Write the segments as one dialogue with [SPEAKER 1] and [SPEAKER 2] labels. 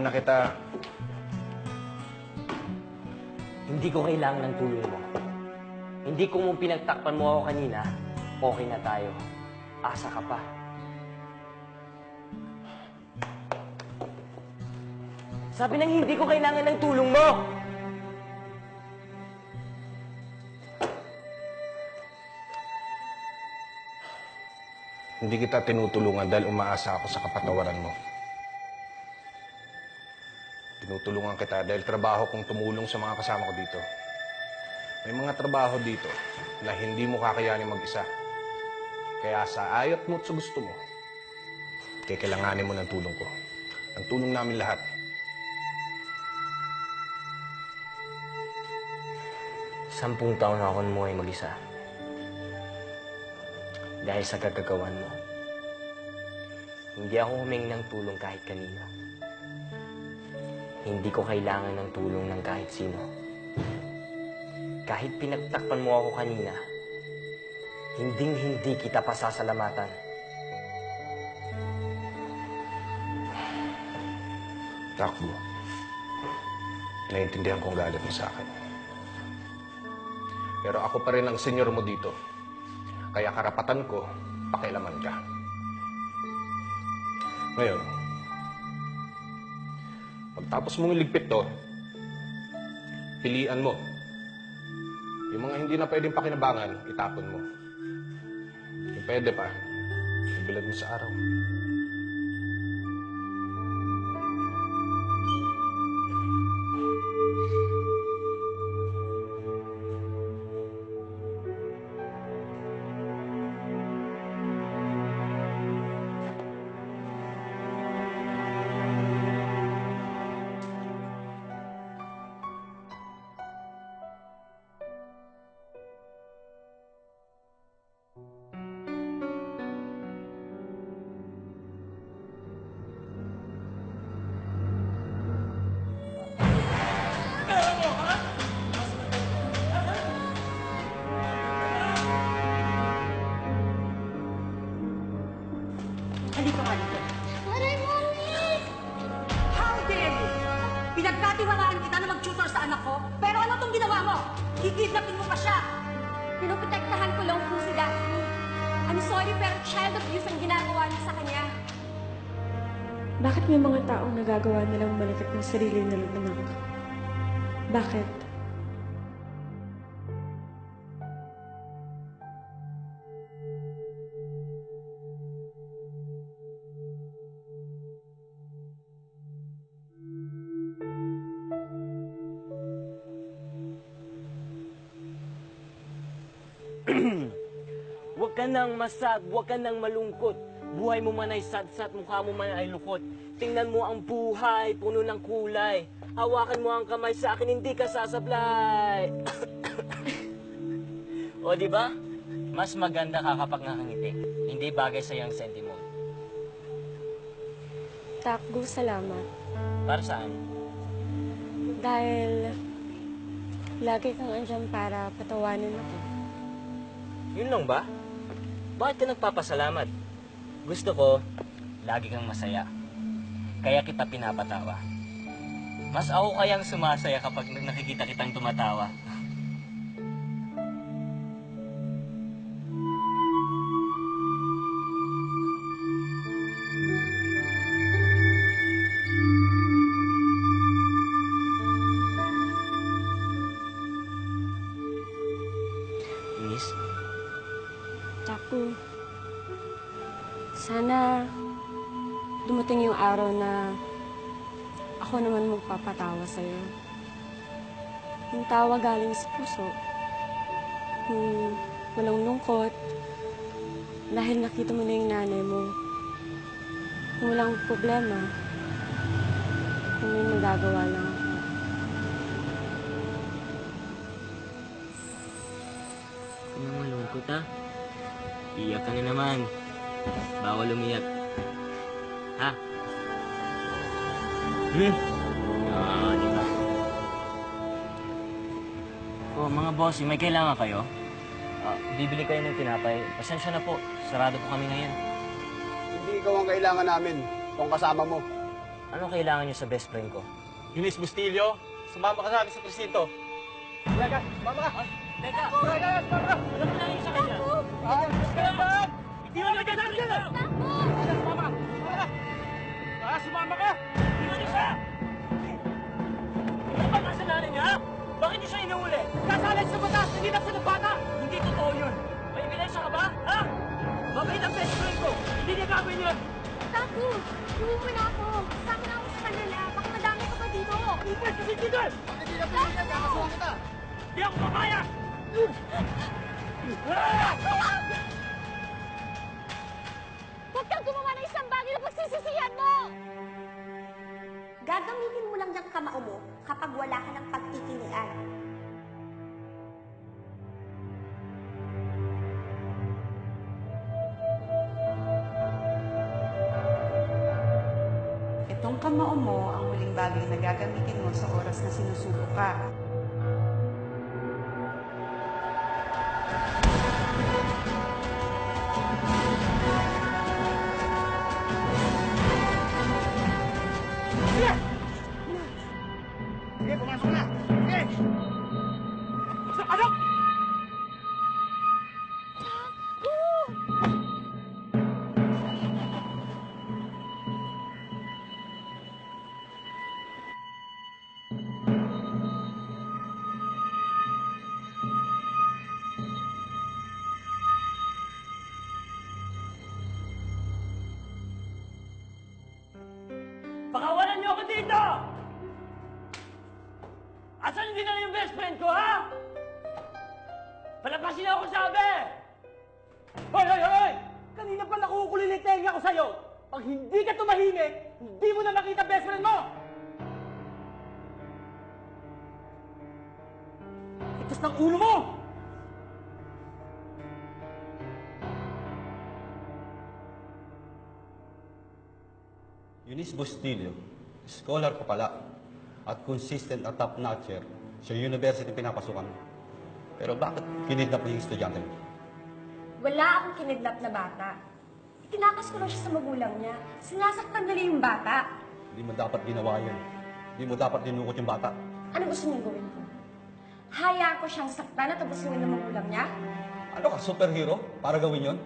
[SPEAKER 1] Tinulungan na kita.
[SPEAKER 2] Hindi ko kailangan ng tulong mo. Hindi ko mo pinagtakpan mo ako kanina, okay na tayo. Asa ka pa. Sabi nang hindi ko kailangan ng tulong mo!
[SPEAKER 1] Hindi kita tinutulungan dahil umaasa ako sa kapatawaran mo. Tinutulungan kita dahil trabaho kong tumulong sa mga kasama ko dito. May mga trabaho dito na hindi mo kakayanin mag-isa. Kaya sa ayat mo at sa gusto mo, kailanganin mo ng tulong ko. Ang tulong namin lahat.
[SPEAKER 2] Sampung taon na akong muhay mag-isa. Dahil sa kagagawan mo. Hindi ako humingi ng tulong kahit kanino. Hindi ko kailangan ng tulong ng kahit sino. Kahit pinagtakpan mo ako kanina, hinding-hindi kita pasasalamatan.
[SPEAKER 1] Takbo. Naiintindihan kong galit mo sa akin. Pero ako pa rin ang senyor mo dito. Kaya karapatan ko, pakialaman ka. Ngayon, pagtapos mong iligpit to, pilian mo. Yung mga hindi na pwedeng pakinabangan, itapon mo. Yung pwede pa, ibilad mo sa araw.
[SPEAKER 3] Halika nga dito.
[SPEAKER 4] Aray, Mommy!
[SPEAKER 3] How dare you? Pinagkatiwalaan kita na mag-tutor sa anak ko, pero ano tong ginawa mo? Kikidnapin mo pa siya.
[SPEAKER 4] Pinoprotektahan ko lang po si Daphne. I'm sorry, pero child abuse ang ginagawa niya sa kanya.
[SPEAKER 5] Bakit may mga taong nagagawa nilang malikot ng sarili nilang anak? Bakit?
[SPEAKER 2] Huwag ka nang masad, huwag ka nang malungkot. Buhay mo man ay sadsat, mukha mo man ay lukot. Tingnan mo ang buhay, puno ng kulay. Hawakan mo ang kamay sa akin, hindi ka sasablay. O, di ba? Mas maganda ka kapag nakangiti. Hindi bagay sa iyong sentiment.
[SPEAKER 5] Takbo, salamat.
[SPEAKER 2] Para saan?
[SPEAKER 5] Dahil lagi kang andyan para patawanin ako.
[SPEAKER 2] Yun lang ba? Bakit ka nagpapasalamat? Gusto ko, lagi kang masaya. Kaya kita pinapatawa. Mas ako kayang sumasaya kapag nakikita kitang tumatawa. Miss?
[SPEAKER 5] Taku, sana dumating yung araw na ako naman magpapatawa sa'yo. Yung tawa galing sa puso. Yung walang lungkot. Dahil nakita mo na yung nanay mo. Yung walang problema. Kung may magagawa lang ako.
[SPEAKER 2] Ano malungkot ha? Iyak ka na naman. Bawal umiyak. Ha? Di ba? Mga boss, may kailangan kayo? Bibili kayo ng tinapay. Pasensya na po. Sarado po kami ngayon.
[SPEAKER 6] Hindi ikaw ang kailangan namin kung kasama mo.
[SPEAKER 2] Anong kailangan niyo sa best friend ko?
[SPEAKER 6] Eunice Bustillo, sumama ka sa amin sa presinto. Lagas, sumama ka!
[SPEAKER 2] Teka!
[SPEAKER 6] Lagas, sumama ka!
[SPEAKER 2] Ano kailangan niyo sa kanya?
[SPEAKER 6] Hindi mo na ganaan ka! Sumama ka! Sumama ka! Sumama ka!
[SPEAKER 2] Iwan niyo siya! Ano ba kasalanan niya? Bakit niyo siya inuuli?
[SPEAKER 6] Kasalan sa batas, hindi na sa bata!
[SPEAKER 2] Hindi totoo yun! May ebidensya ka ba? Ha? Mabait ang best friend ko! Hindi niya gagawin yun!
[SPEAKER 4] Taku, tuwi mo na ako. Sama na ako sa kanila. Baka madami ka pa dito.
[SPEAKER 2] Upres kasi dito!
[SPEAKER 6] Hindi na pinigyan, kakasuhan kita!
[SPEAKER 2] Di ako papayag!
[SPEAKER 4] Huwag kang gumawa ng isang bagay na pagsisisihan mo!
[SPEAKER 3] Gagamitin mo lang yung kamao mo kapag wala ka ng pagtitilian.
[SPEAKER 7] Itong kamao mo ang huling bagay na gagamitin mo sa oras na sinusuko ka.
[SPEAKER 6] Sige, pumasok na! Sige! Sa pasok!
[SPEAKER 2] Pakawalan niyo ako dito! Asan yung dinala yung best friend ko, ha? Palapasin niyo ako sabi!
[SPEAKER 6] Hoy, hoy, hoy! Kanina pa nakukulit yung tenga ko sa'yo! Pag hindi ka tumahimik, hindi mo na makita best friend mo! Itas ng ulo mo!
[SPEAKER 8] Eunice Bustillo, scholar ka pala at consistent at top-notcher sa university pinapasukan mo. Pero bakit kinidnap mo yung estudyante mo?
[SPEAKER 4] Wala akong kinidnap na bata. Itinakas ko lang siya sa magulang niya. Sinasaktan nila yung bata.
[SPEAKER 8] Hindi mo dapat ginawa yun. Hindi mo dapat dinukot yung bata.
[SPEAKER 4] Ano gusto niyong gawin ko? Hayaan ko siyang saktan at abusuin ng magulang niya?
[SPEAKER 8] Ano ka, superhero? Para gawin yun?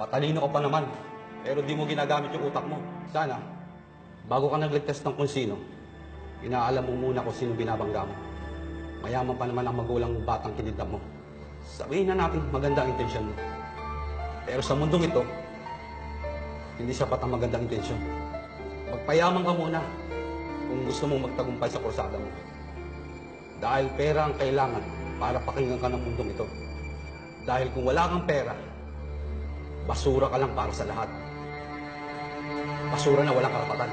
[SPEAKER 8] Matalino ka pa naman, pero di mo ginagamit yung utak mo. Sana, bago ka nagligtas ng kung sino, inaalam mo muna kung sino binabangga mo. Mayaman pa naman ang magulang ng batang kinidnap mo. Sabihin na natin maganda ang intensyon mo. Pero sa mundong ito, hindi sapat ang magandang intensyon. Magpayaman ka muna kung gusto mong magtagumpay sa kursada mo. Dahil pera ang kailangan para pakinggan ka ng mundong ito. Dahil kung wala kang pera, basura ka lang para sa lahat. Basura na walang karapatan.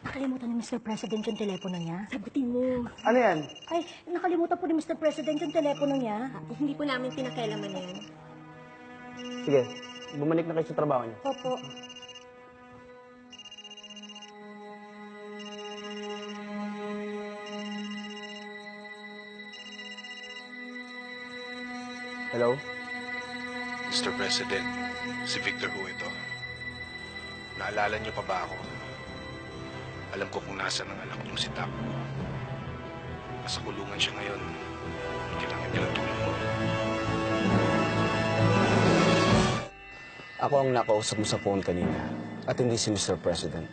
[SPEAKER 3] Nakalimutan ni Mr. President yung telepono niya. Sagutin mo.
[SPEAKER 6] Ano yan?
[SPEAKER 3] Ay, nakalimutan po ni Mr. President yung telepono niya.
[SPEAKER 4] Hindi po namin pinakailaman na yun.
[SPEAKER 6] Sige, bumalik na kayo sa trabaho niyo.
[SPEAKER 3] Opo.
[SPEAKER 6] Hello?
[SPEAKER 1] Mr. President, si Victor ho ito. Naalala niyo pa ba ako? Alam ko kung nasaan ang anak niyong si Taco. Nasa kulungan siya ngayon. Kailangan niya ng tulong mo.
[SPEAKER 9] Ako ang nakausap mo sa phone kanina at hindi si Mr. President.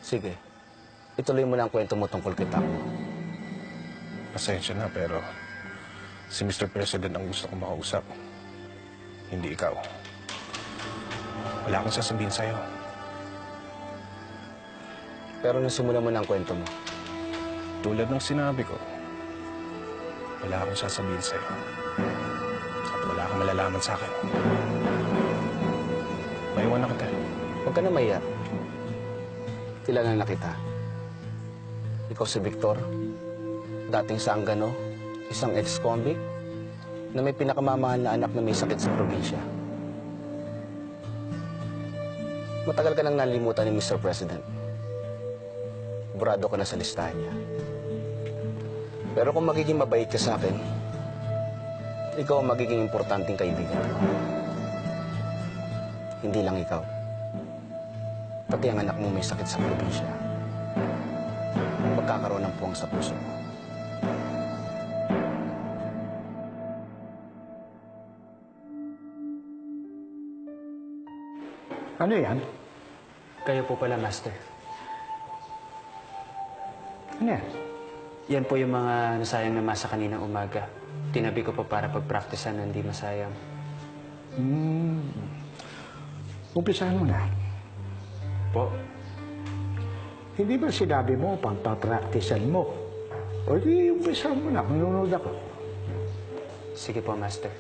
[SPEAKER 9] Sige, ituloy mo na ang kwento mo tungkol kay Taco.
[SPEAKER 1] Pasensya na pero si Mr. President ang gusto kong makausap. Hindi ikaw. Wala akong sasabihin sa'yo.
[SPEAKER 9] Pero nasimula mo na ang kwento mo.
[SPEAKER 1] Tulad ng sinabi ko, wala akong sasabihin sa'yo. At wala kang malalaman sa akin. Maiwan na kita.
[SPEAKER 9] Huwag ka na maiyak. Kilala na kita. Ikaw si Victor, dating sanggano, isang ex-convict na may pinakamamahal na anak na may sakit sa probinsya. Matagal ka nang nalimutan ni Mr. President. Burado ka na sa listahan niya. Pero kung magiging mabait ka sa akin, ikaw ang magiging importanteng kaibigan. Hindi lang ikaw. Pati ang anak mo may sakit sa probinsya. Magkakaroon ng puwang sa puso mo.
[SPEAKER 10] Ano yan?
[SPEAKER 11] Kayo po pala, Master.
[SPEAKER 10] Ano yan?
[SPEAKER 11] Yan po yung mga nasayang na masa kaninang umaga. Tinabi ko po para pagpraktisan na hindi masayang.
[SPEAKER 10] Umpisahan mo na.
[SPEAKER 11] Po?
[SPEAKER 10] Hindi ba sinabi mo pagpapraktisan mo? O di umpisahan mo na, manunod ako.
[SPEAKER 11] Sige po, Master.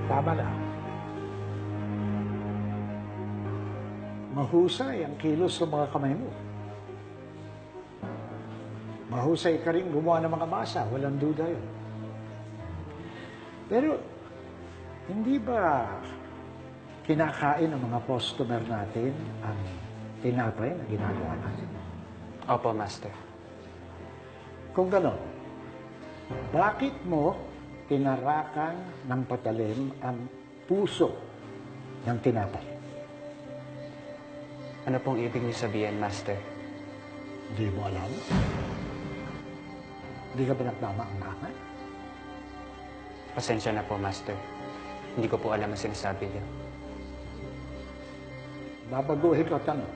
[SPEAKER 10] Tama na. Mahusay ang kilos ng mga kamay mo. Mahusay ka rin gumawa ng mga masa, walang duda yun. Pero, hindi ba kinakain ng mga customer natin ang tinapay na ginagawa natin?
[SPEAKER 11] Opo, Master.
[SPEAKER 10] Kung gano'n, bakit mo tinarakan ng patalim ang puso ng tinapay?
[SPEAKER 11] Ano pong ibig niyo sabihin, Master?
[SPEAKER 10] Hindi mo alam? Hindi ka ba nagmamaangkangan?
[SPEAKER 11] Pasensya na po, Master. Hindi ko po alam ang sinasabi niyo.
[SPEAKER 10] Babaguhin ko ang tanong.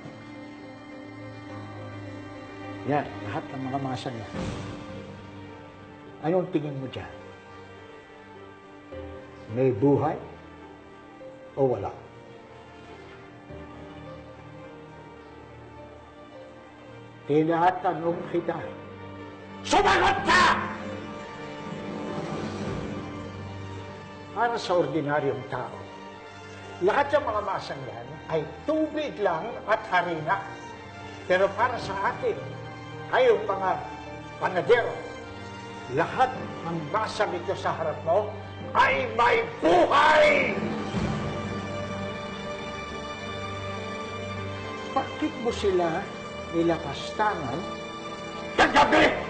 [SPEAKER 10] Yan, lahat ng mga masang yan. Anong tingin mo dyan? May buhay o wala? Tinatanong kita. Sumagot ka! Para sa ordinaryong tao, lahat ng mga masang yan ay tubig lang at harina. Pero para sa atin, kayong mga panadero, lahat ng masang ito sa harap mo ay may buhay! Bakit mo sila nilakastangan kagabi?